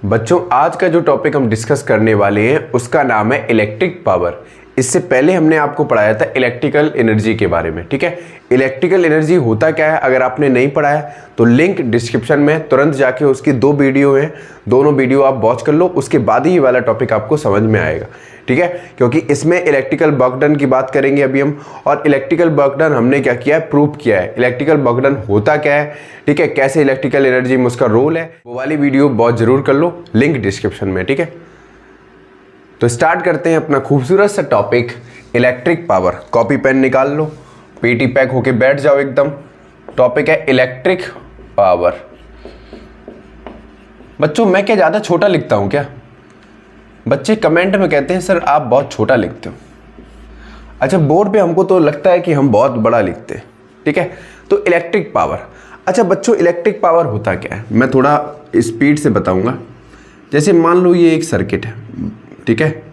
बच्चों आज का जो टॉपिक हम डिस्कस करने वाले हैं उसका नाम है इलेक्ट्रिक पावर। इससे पहले हमने आपको पढ़ाया था इलेक्ट्रिकल एनर्जी के बारे में, ठीक है। इलेक्ट्रिकल एनर्जी होता क्या है, अगर आपने नहीं पढ़ा है तो लिंक डिस्क्रिप्शन में तुरंत जाके उसकी 2 वीडियो हैं, दोनों वीडियो आप वॉच कर लो, उसके बाद ही ये वाला टॉपिक आपको समझ में आएगा, ठीक है। क्योंकि इसमें इलेक्ट्रिकल वर्क डन की बात करेंगे अभी हम, और इलेक्ट्रिकल वर्क डन हमने क्या किया है, प्रूव किया है। इलेक्ट्रिकल वर्क डन होता क्या है, ठीक है, कैसे इलेक्ट्रिकल एनर्जी में उसका रोल है, वो वाली वीडियो बहुत जरूर कर लो, लिंक डिस्क्रिप्शन में, ठीक है। तो स्टार्ट करते हैं अपना खूबसूरत सा topic electric power. Copy pen निकाल लो, पीटी पैक होके बैठ जाओ एकदम। टॉपिक है इलेक्ट्रिक पावर। बच्चों मैं क्या ज़्यादा छोटा लिखता हूँ क्या? बच्चे कमेंट में कहते हैं सर आप बहुत छोटा लिखते हो। अच्छा, बोर्ड पे हमको तो लगता है कि हम बहुत बड़ा लिखते हैं, ठीक है। तो इलेक्ट्रिक पावर, अच्छा बच्चों इलेक्ट्रिक पावर होता क्या है, मैं थोड़ा स्पीड से बताऊंगा। जैसे मान लो ये एक सर्किट है, ठीक है,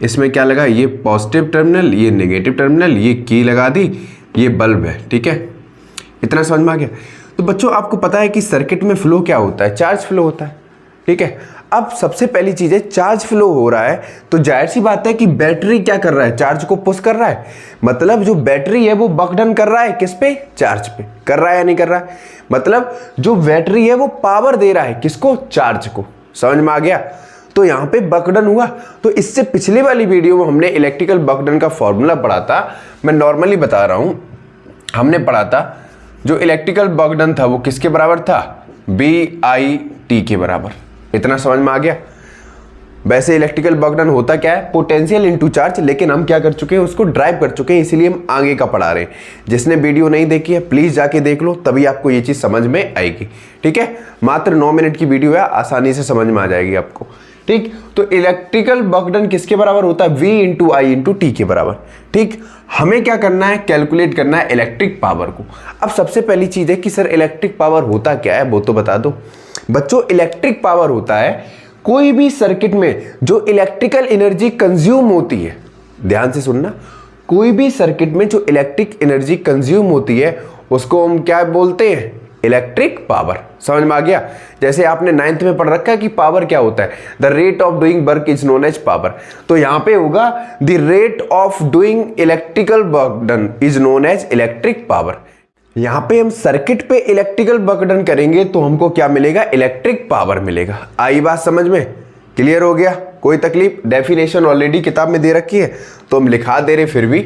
इसमें क्या लगा, ये पॉजिटिव टर्मिनल, ये नेगेटिव टर्मिनल, ये की लगा दी, ये बल्ब है, ठीक है। इतना समझ में आ गया। तो बच्चों आपको पता है कि सर्किट में फ्लो क्या होता है, चार्ज फ्लो होता है, ठीक है। अब सबसे पहली चीज है, चार्ज फ्लो हो रहा है तो जाहिर सी बात है कि बैटरी क्या कर रहा है, चार्ज को पुश कर रहा है। मतलब जो बैटरी है वो वर्क डन कर रहा है, किस पे, चार्ज पे कर रहा है या नहीं कर रहा है। मतलब जो बैटरी है वो पावर दे रहा है किसको, चार्ज को। समझ में आ गया। तो यहां पे वर्क डन हुआ। तो इससे पिछली वाली वीडियो में हमने इलेक्ट्रिकल वर्क डन का फॉर्मूला पढ़ा था, मैं नॉर्मली बता रहा हूं, हमने पढ़ा था जो इलेक्ट्रिकल वर्क डन था वो किसके बराबर था, BIT के बराबर। इतना समझ में आ गया। वैसे इलेक्ट्रिकल वर्क डन होता क्या है, पोटेंशियल इनटू चार्ज, लेकिन हम क्या कर चुके हैं, उसको ड्राइव कर चुके हैं, इसीलिए हम आगे का पढ़ा रहे हैं। जिसने वीडियो नहीं देखी है प्लीज जाके देख लो, तभी आपको ये चीज समझ में आएगी, ठीक है। मात्र 9 मिनट की वीडियो है, आसानी से समझ में आ जाएगी आपको, ठीक। तो इलेक्ट्रिकल वर्क डन किसके बराबर होता है, V into I into T के बराबर, ठीक। हमें क्या करना है, कैलकुलेट करना है इलेक्ट्रिक पावर को। अब सबसे पहली चीज है कि सर इलेक्ट्रिक पावर होता क्या है, वो तो बता दो। बच्चों इलेक्ट्रिक पावर होता है कोई भी सर्किट में जो इलेक्ट्रिकल एनर्जी कंज्यूम होती है, ध्यान से सुनना, कोई भी सर्किट में जो इलेक्ट्रिक एनर्जी कंज्यूम होती है उसको हम क्या बोलते हैं, इलेक्ट्रिक पावर। समझ में आ गया। जैसे आपने 9th में पढ़ रखा है कि पावर क्या होता है, the rate of doing work is known as power. तो यहां पे होगा the rate of doing electrical work done is known as electric power. यहां पे हम सर्किट पे इलेक्ट्रिकल वर्क डन करेंगे तो हमको क्या मिलेगा, इलेक्ट्रिक पावर मिलेगा। आई बात समझ में, क्लियर हो गया, कोई तकलीफ। डेफिनेशन ऑलरेडी किताब में दे रखी है तो हम लिखा दे रहे, फिर भी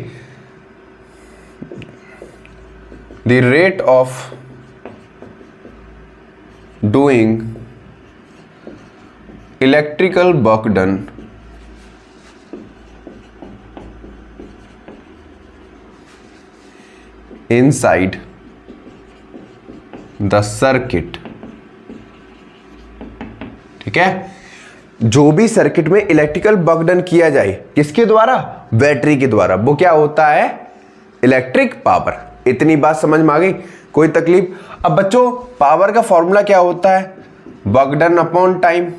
the rate of doing electrical work done inside the circuit, ठीक है। जो भी सर्किट में इलेक्ट्रिकल वर्क डन किया जाए किसके द्वारा, बैटरी के द्वारा, वो क्या होता है, इलेक्ट्रिक पावर। इतनी बात समझ में आ गई, कोई तकलीफ। अब बच्चों पावर का फॉर्मूला क्या होता है, work done upon time.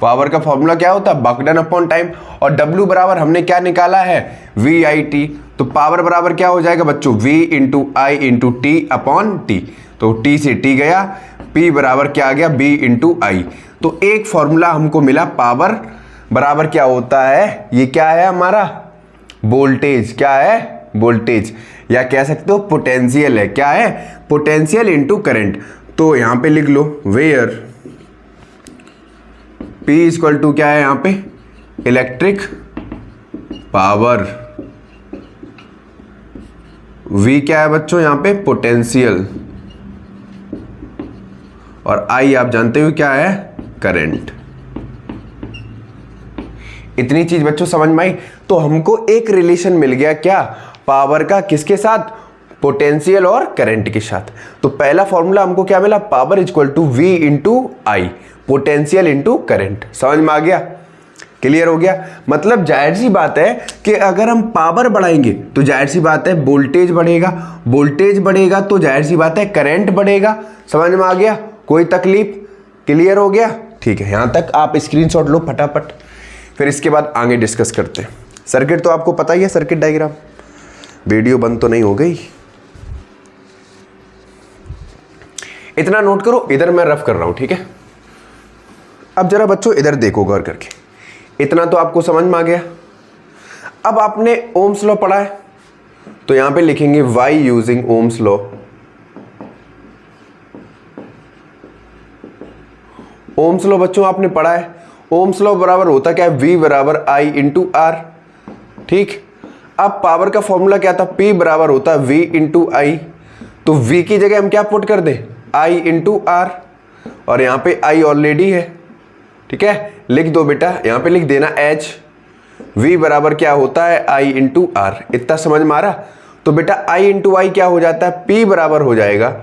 Power का फॉर्मूला क्या होता है, वर्क डन अपॉन टाइम। और W बराबर हमने क्या निकाला है, VIT। तो पावर बराबर क्या हो जाएगा बच्चों, V into I into T upon T। तो T से T गया, P बराबर क्या आ गया, B इंटू I। तो एक फॉर्मूला हमको मिला, पावर बराबर क्या होता है, ये क्या है हमारा, वोल्टेज। क्या है, वोल्टेज, या कह सकते हो पोटेंशियल है। क्या है, पोटेंशियल इंटू करंट। तो यहां पे लिख लो वेयर P इक्वल टू क्या है यहां पे, इलेक्ट्रिक पावर। V क्या है बच्चों यहां पे, पोटेंशियल। और I आप जानते हो क्या है, करंट। इतनी चीज बच्चों समझ में आई। तो हमको एक रिलेशन मिल गया क्या, पावर का, किसके साथ, पोटेंशियल और करंट के साथ। तो पहला फॉर्मूला हमको क्या मिला, power equal to V into I, potential into current. समझ में आ गया, क्लियर हो गया। मतलब जाहिर सी बात है कि अगर हम पावर बढ़ाएंगे तो जाहिर सी बात है वोल्टेज बढ़ेगा, वोल्टेज बढ़ेगा तो जाहिर सी बात है करंट बढ़ेगा। समझ में आ गया, कोई तकलीफ, क्लियर हो गया, ठीक है। यहां तक आप स्क्रीनशॉट लो फटाफट, फिर इसके बाद आगे डिस्कस करते हैं। सर्किट तो आपको पता ही है, सर्किट डायग्राम, वीडियो बंद तो नहीं हो गई। इतना नोट करो, इधर मैं रफ कर रहा हूं, ठीक है। अब जरा बच्चों इधर देखो गौर करके, इतना तो आपको समझ में आ गया। अब आपने ओम्स लॉ पढ़ा है तो यहां पे लिखेंगे y using Ohm's law. Ohm's law बच्चों आपने पढ़ा है, ओम्स लॉ बराबर होता क्या है, V बराबर I इंटू आर, ठीक। अब पावर का फॉर्मूला क्या था, P बराबर होता है V इंटू आई, तो V की जगह हम क्या पुट कर दें, I इंटू आर, और यहाँ पे I ऑलरेडी है, ठीक है, लिख दो बेटा, यहाँ पे लिख देना H। V बराबर क्या होता है, I इंटू आर। इतना समझ में आ रहा, तो बेटा I इंटू आई क्या हो जाता है, P बराबर हो जाएगा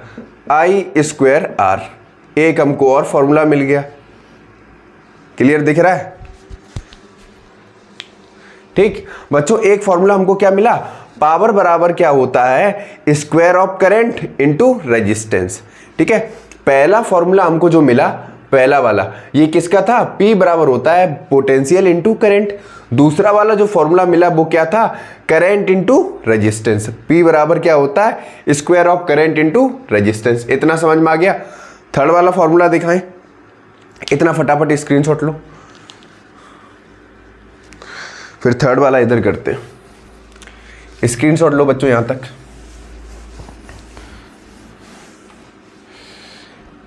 I स्क्वायर आर। एक हमको और फॉर्मूला मिल गया, क्लियर दिख रहा है, ठीक। बच्चों एक फॉर्मूला हमको क्या मिला, पावर बराबर क्या होता है, square of current into resistance, ठीक है। पहला फॉर्मूला हमको जो मिला, पहला वाला, ये किसका था, P बराबर होता है पोटेंशियल इनटू करंट। दूसरा वाला जो फॉर्मूला मिला वो क्या था, करंट इनटू रेजिस्टेंस। P बराबर क्या होता है, square of current into resistance. इतना समझ में आ गया। थर्ड वाला फॉर्मूला दिखाएं, इतना फटाफट स्क्रीनशॉट लो, फिर थर्ड वाला इधर करते हैं। स्क्रीनशॉट लो बच्चों यहां तक,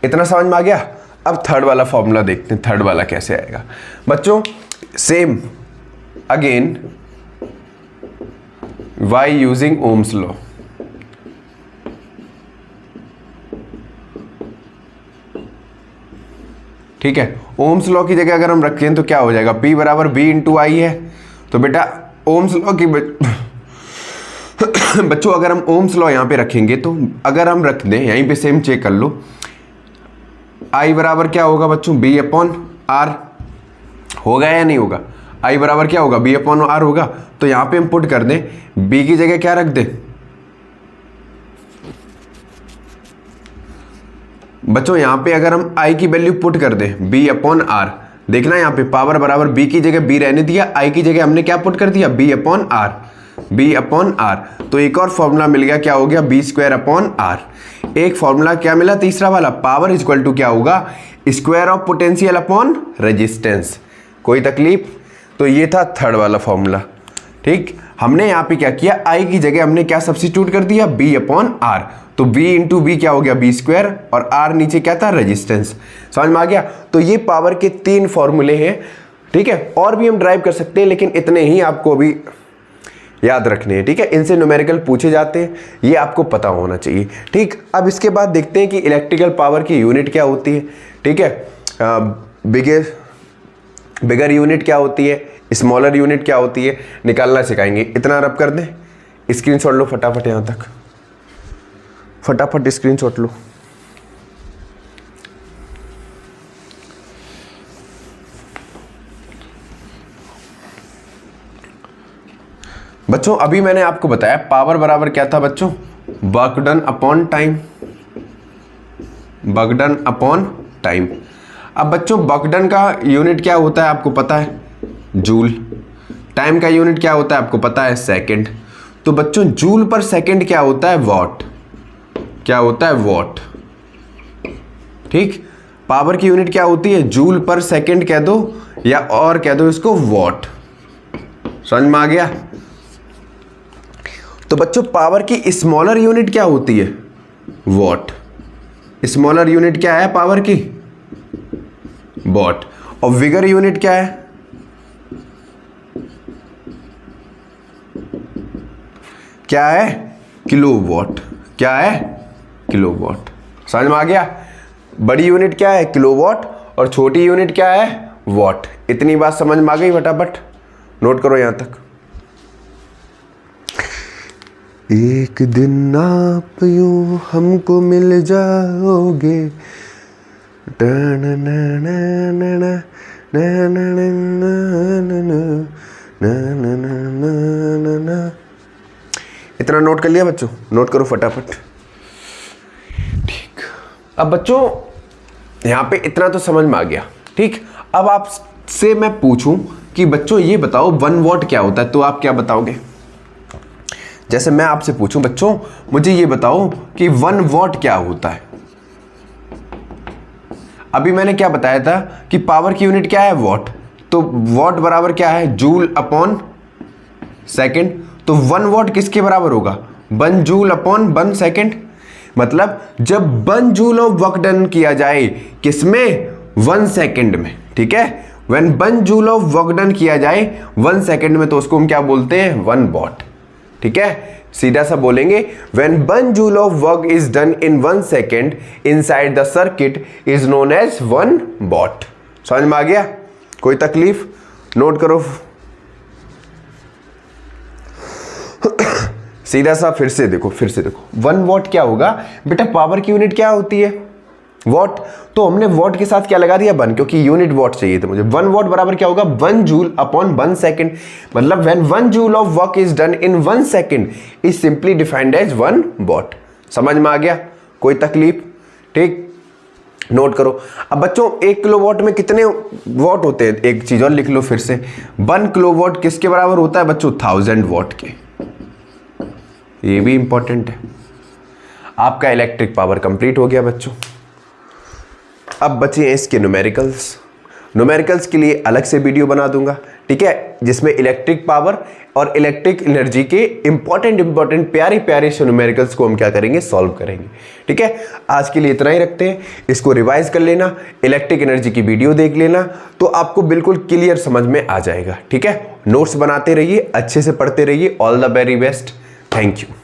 इतना समझ में आ गया। अब थर्ड वाला फॉर्मूला देखते हैं, थर्ड वाला कैसे आएगा बच्चों। Same again y using Ohm's law. ठीक है, ओम्स लॉ की जगह अगर हम रखें तो क्या हो जाएगा, P बराबर V इंटू आई है, तो बेटा ओम्स लॉ की बच्चों अगर हम ओम्स लॉ यहां पे रखेंगे तो अगर हम रख दें यहीं पे सेम चेक कर लो, I बराबर क्या होगा बच्चों, B अपॉन R होगा या नहीं होगा, I बराबर क्या होगा, B अपॉन R होगा। तो यहां पे हम पुट कर दें, B की जगह क्या रख दें बच्चों, यहां पे अगर हम I की वैल्यू पुट कर दें B अपॉन R, देखना यहां पे पावर बराबर B की जगह B रहने दिया, I की जगह हमने क्या पुट कर दिया, B upon R, B upon R। तो एक और फॉर्मूला मिल गया, क्या हो गया, B स्क्वायर अपॉन R। एक फॉर्मूला क्या मिला तीसरा वाला, पावर इक्वल टू क्या होगा, square of potential upon resistance. कोई तकलीफ, तो ये था थर्ड वाला फॉर्मूला, ठीक। हमने यहाँ पे क्या किया, I की जगह हमने क्या सब्स्टिट्यूट कर दिया, B अपॉन R, तो B इंटू बी क्या हो गया, B स्क्वायर, और R नीचे क्या था, रेजिस्टेंस। समझ में आ गया। तो ये पावर के तीन फॉर्मूले हैं, ठीक है। और भी हम ड्राइव कर सकते हैं, लेकिन इतने ही आपको अभी याद रखने हैं, ठीक है। इनसे न्यूमेरिकल पूछे जाते हैं, ये आपको पता होना चाहिए, ठीक। अब इसके बाद देखते हैं कि इलेक्ट्रिकल पावर की यूनिट क्या होती है, ठीक है। बिगर यूनिट क्या होती है, स्मॉलर यूनिट क्या होती है, निकालना सिखाएंगे। इतना रब कर दें, स्क्रीनशॉट लो फटाफट, यहां तक फटाफट स्क्रीनशॉट लो। बच्चों अभी मैंने आपको बताया पावर बराबर क्या था बच्चों, work done upon time, work done upon time. अब बच्चों वर्क डन का यूनिट क्या होता है आपको पता है, जूल। टाइम का यूनिट क्या होता है आपको पता है, सेकंड। तो बच्चों जूल पर सेकंड क्या होता है, वॉट। क्या होता है, वॉट, ठीक। पावर की यूनिट क्या होती है, जूल पर सेकंड कह दो, या और कह दो इसको वॉट। समझ में आ गया। तो बच्चों पावर की स्मॉलर यूनिट क्या होती है, वॉट। स्मॉलर यूनिट क्या है पावर की, वॉट। और बिगर यूनिट क्या है, क्या है, किलोवाट। क्या है, किलोवाट। समझ में आ गया। बड़ी यूनिट क्या है, किलोवाट, और छोटी यूनिट क्या है, वॉट। इतनी बात समझ में आ गई, फटाफट नोट करो यहां तक। एक दिन आप यूं हमको मिल जाओगे, इतना नोट कर लिया बच्चों, नोट करो फटाफट, ठीक। अब बच्चों यहां पे इतना तो समझ में आ गया, ठीक। अब आपसे मैं पूछूं कि बच्चों ये बताओ 1 वॉट क्या होता है, तो आप क्या बताओगे। जैसे मैं आपसे पूछूं बच्चों मुझे ये बताओ कि 1 वॉट क्या होता है, अभी मैंने क्या बताया था कि पावर की यूनिट क्या है, वॉट। तो वॉट बराबर क्या है, जूल अपॉन सेकेंड। तो 1 वॉट किसके बराबर होगा, 1 जूल अपॉन 1 सेकेंड। मतलब जब 1 जूल ऑफ वर्क डन किया जाए किसमें, 1 सेकेंड में, ठीक है। When 1 joule of work done किया जाए 1 सेकेंड में, तो उसको हम क्या बोलते हैं, 1 वॉट, ठीक है। सीधा सा बोलेंगे, when 1 joule of work is done in 1 second inside the circuit is known as 1 watt. समझ में आ गया, कोई तकलीफ, नोट करो। सीधा सा फिर से देखो 1 वॉट क्या होगा बेटा, पावर की यूनिट क्या होती है, वॉट। तो हमने वॉट के साथ क्या लगा दिया, 1, क्योंकि यूनिट वॉट चाहिए था मुझे। 1 वॉट बराबर क्या होगा, 1 जूल अपॉन 1 सेकेंड। मतलब when 1 joule of work is done in 1 second is simply defined as 1 watt. समझ में आ गया, कोई तकलीफ, ठीक, नोट करो। अब बच्चों 1 किलोवाट में कितने वॉट होते हैं, एक चीज और लिख लो फिर से, 1 किलोवाट किसके बराबर होता है बच्चों, 1000 वॉट के। ये भी इंपॉर्टेंट है। आपका इलेक्ट्रिक पावर कंप्लीट हो गया बच्चों। अब बचे हैं इसके न्यूमेरिकल्स के लिए अलग से वीडियो बना दूंगा, ठीक है, जिसमें इलेक्ट्रिक पावर और इलेक्ट्रिक एनर्जी के इंपॉर्टेंट प्यारे से न्यूमेरिकल्स को हम क्या करेंगे, सॉल्व करेंगे, ठीक है। आज के लिए इतना ही रखते हैं, इसको रिवाइज कर लेना, इलेक्ट्रिक एनर्जी की वीडियो देख लेना, तो आपको बिल्कुल क्लियर समझ में आ जाएगा, ठीक है। नोट्स बनाते रहिए, अच्छे से पढ़ते रहिए। All the very best, thank you.